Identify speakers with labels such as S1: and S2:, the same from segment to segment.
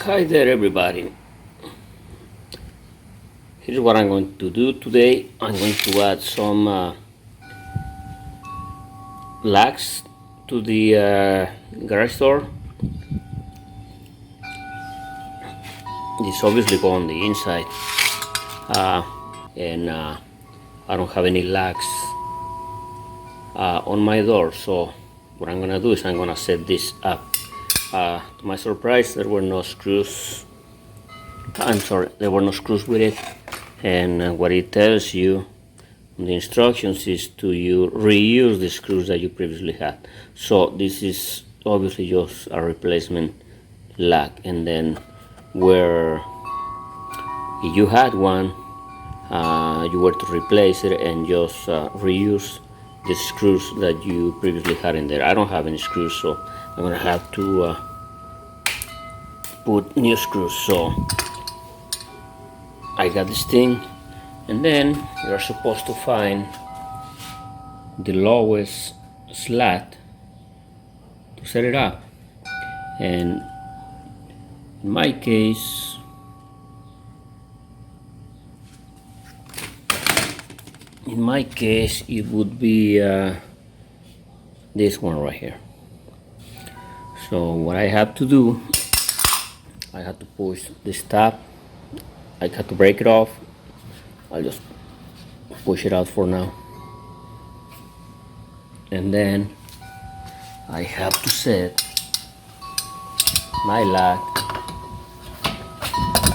S1: Hi there, everybody. Here's what I'm going to do today. I'm going to add some lax to the garage door. This obviously go on the inside, and I don't have any lax on my door. So what I'm gonna do is I'm gonna set this up. To my surprise, there were no screws. I'm sorry, there were no screws with it. And what it tells you in the instructions is to reuse the screws that you previously had. So this is obviously just a replacement lug, and then where if you had one, you were to replace it and just reuse the screws that you previously had in there. I don't have any screws, so I'm gonna have to put new screws. So I got this thing, and then you're supposed to find the lowest slat to set it up. And in my case, it would be this one right here. So what I have to do, I have to push this tab. I have to break it off. I'll just push it out for now, and then I have to set my lug,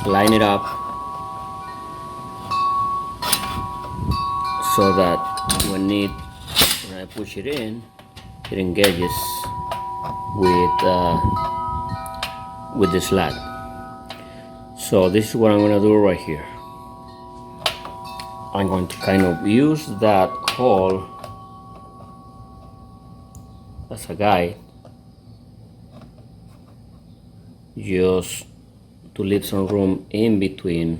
S1: line it up so that when I push it in, it engages with the slat. So this is what I'm gonna do right here. I'm going to kind of use that hole as a guide, just to leave some room in between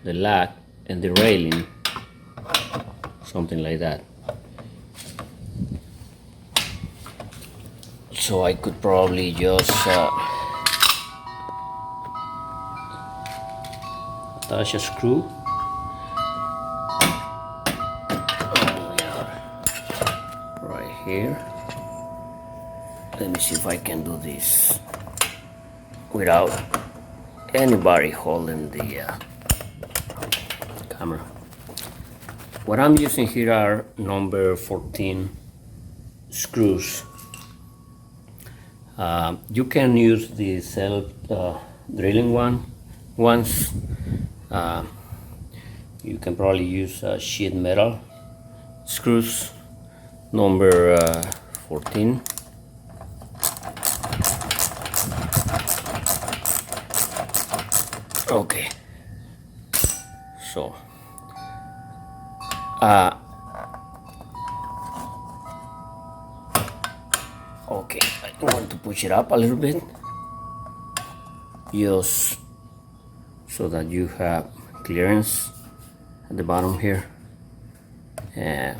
S1: the lug and the railing, something like that. So I could probably just attach a screw right here. Let me see if I can do this without anybody holding the camera. What I'm using here are number 14 screws. You can use the self drilling ones. You can probably use sheet metal screws, number 14. Okay, so okay, I want to push it up a little bit, just so that you have clearance at the bottom here. And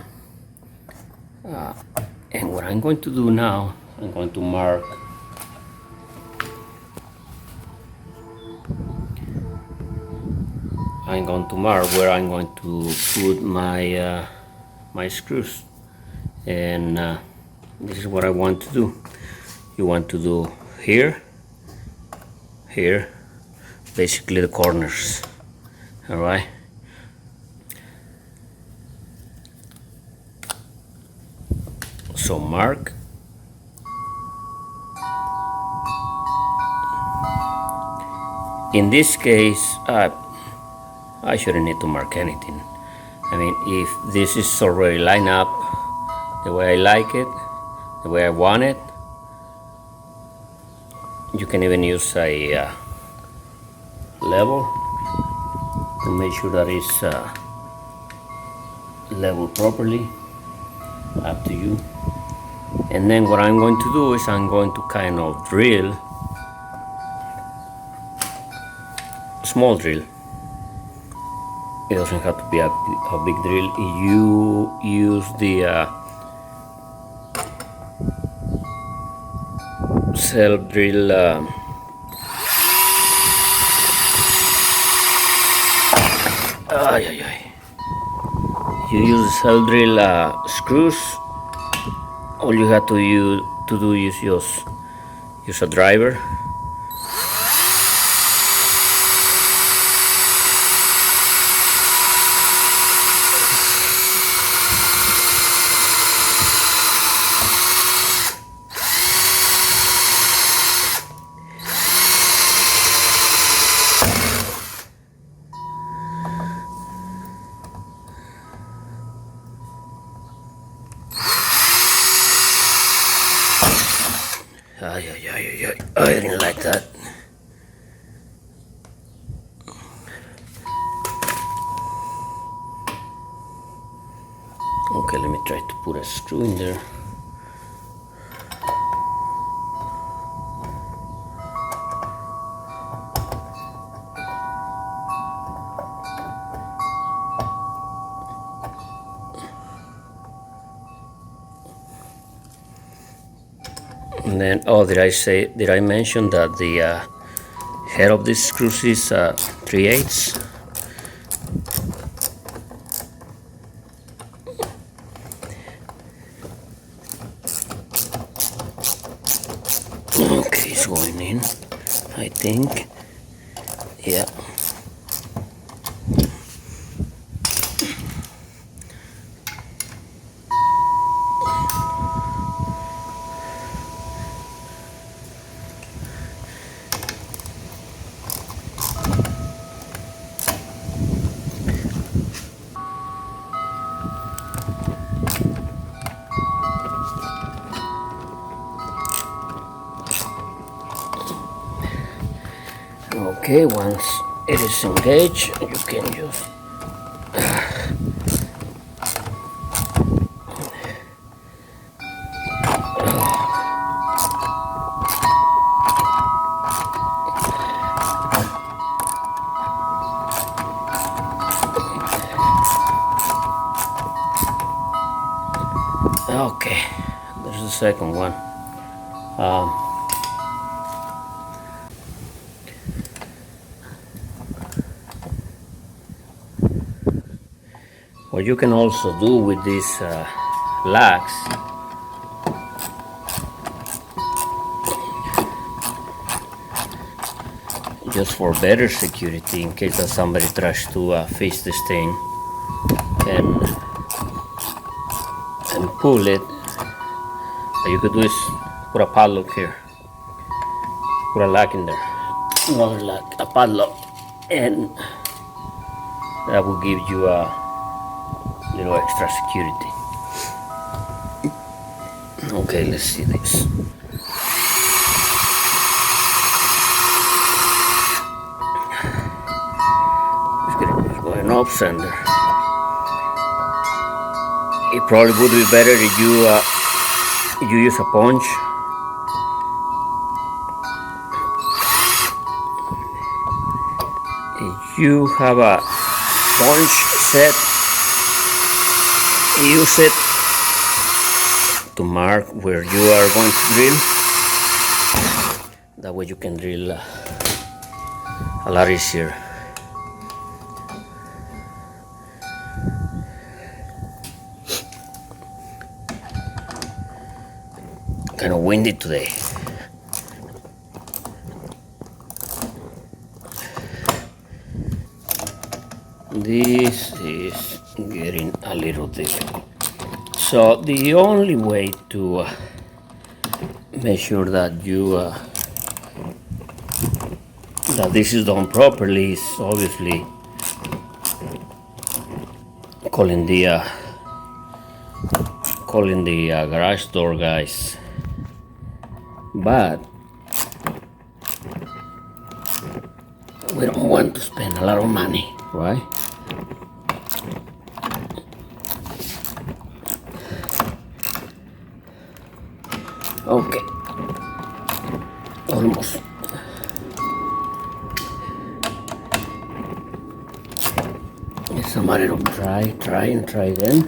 S1: what I'm going to do now, I'm going to mark where I'm going to put my my screws, and this is what I want to do. You want to do here, basically the corners. All right. So mark. In this case, I shouldn't need to mark anything. I mean, if this is already lined up the way I like it, the way I want it, you can even use a level to make sure that it's leveled properly. Up to you. And then what I'm going to do is I'm going to kind of drill, small drill. It doesn't have to be a big drill. You use the self drill Ay, ay, ay. You use cell drill screws. All you have to do is just use a driver. Ay, ay, ay, ay, ay. I didn't like that. Okay, let me try to put a screw in there. And then, oh, did I mention that the head of this screw is 3/8? Okay, it's going in, I think. Yeah. Okay, once it is engaged, you can just okay, there's the second one. What you can also do with these locks, just for better security, in case that somebody tries to fix this thing and pull it, what you could do is put a padlock here, put a lock in there, another lock, a padlock, and that will give you a little extra security. Okay, let's see this. It's going off center. It probably would be better if you use a punch. If you have a punch set, use it to mark where you are going to drill. That way you can drill a lot easier. Kind of windy today. This is getting a little difficult. So the only way to make sure that that this is done properly is obviously calling the garage door guys. But we don't want to spend a lot of money, right? Okay, almost. It's a matter of try again.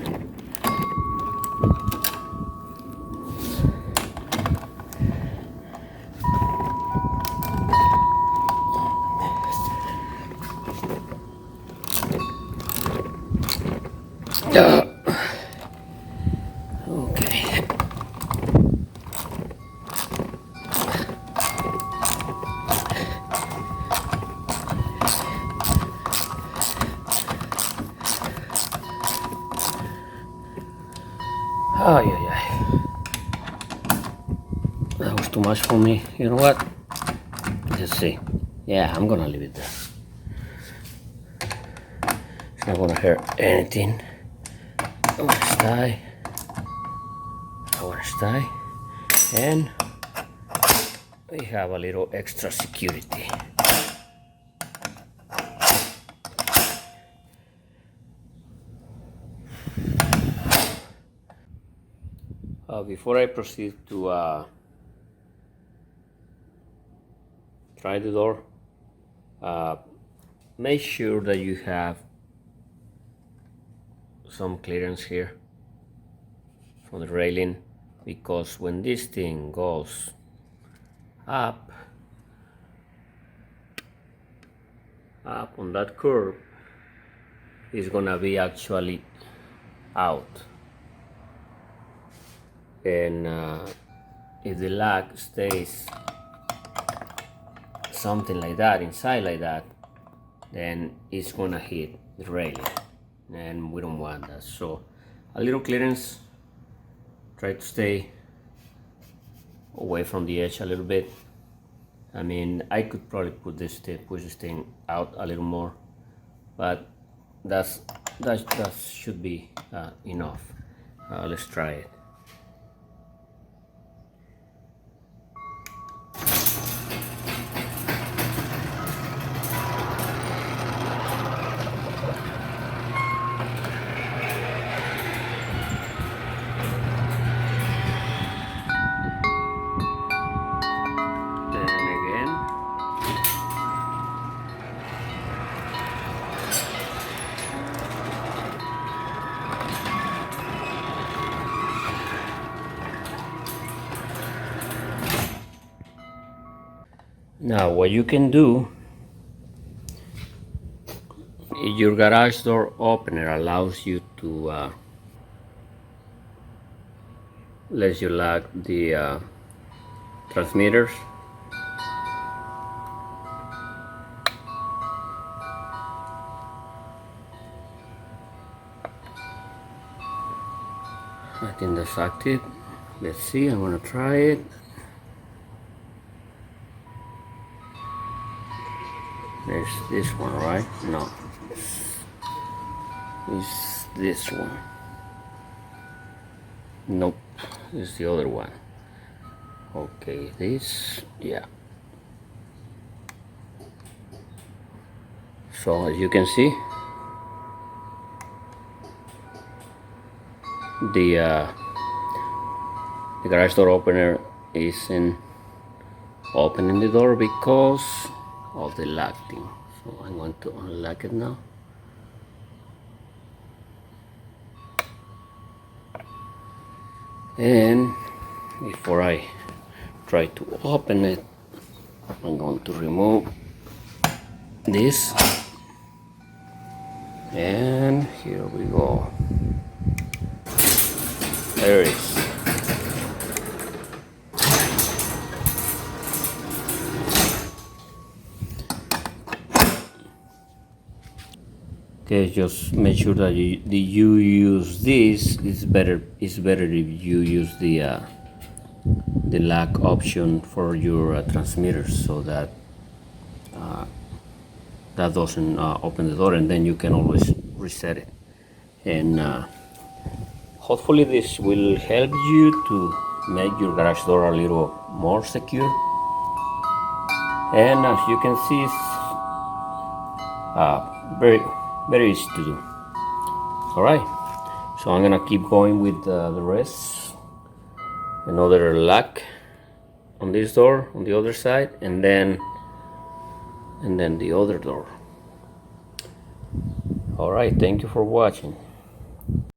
S1: That was too much for me. You know what? Let's see. Yeah, I'm gonna leave it there. It's not gonna hurt anything. I wanna stay. And we have a little extra security. Before I proceed to try the door, make sure that you have some clearance here from the railing, because when this thing goes up on that curve, it's gonna be actually out. And if the lag stays something like that, inside like that, then it's gonna hit the railing, and we don't want that. So a little clearance, try to stay away from the edge a little bit. I mean, I could probably push this thing out a little more, but that should be enough. Let's try it. Now what you can do, your garage door opener allows you to let you lock the transmitters. I think that's active. Let's see, I'm gonna try it. There's this one, right? No, it's this one. Nope, it's the other one. Okay, this, yeah. So as you can see, the garage door opener isn't opening the door because of the lock thing. So I'm going to unlock it now. And before I try to open it, I'm going to remove this, and here we go. There it is. Okay, just make sure that you use this. It's better if you use the lock option for your transmitters, so that that doesn't open the door, and then you can always reset it. And hopefully this will help you to make your garage door a little more secure. And as you can see, it's very easy to do. All right, so I'm gonna keep going with the rest. Another lock on this door on the other side, and then the other door. All right, thank you for watching.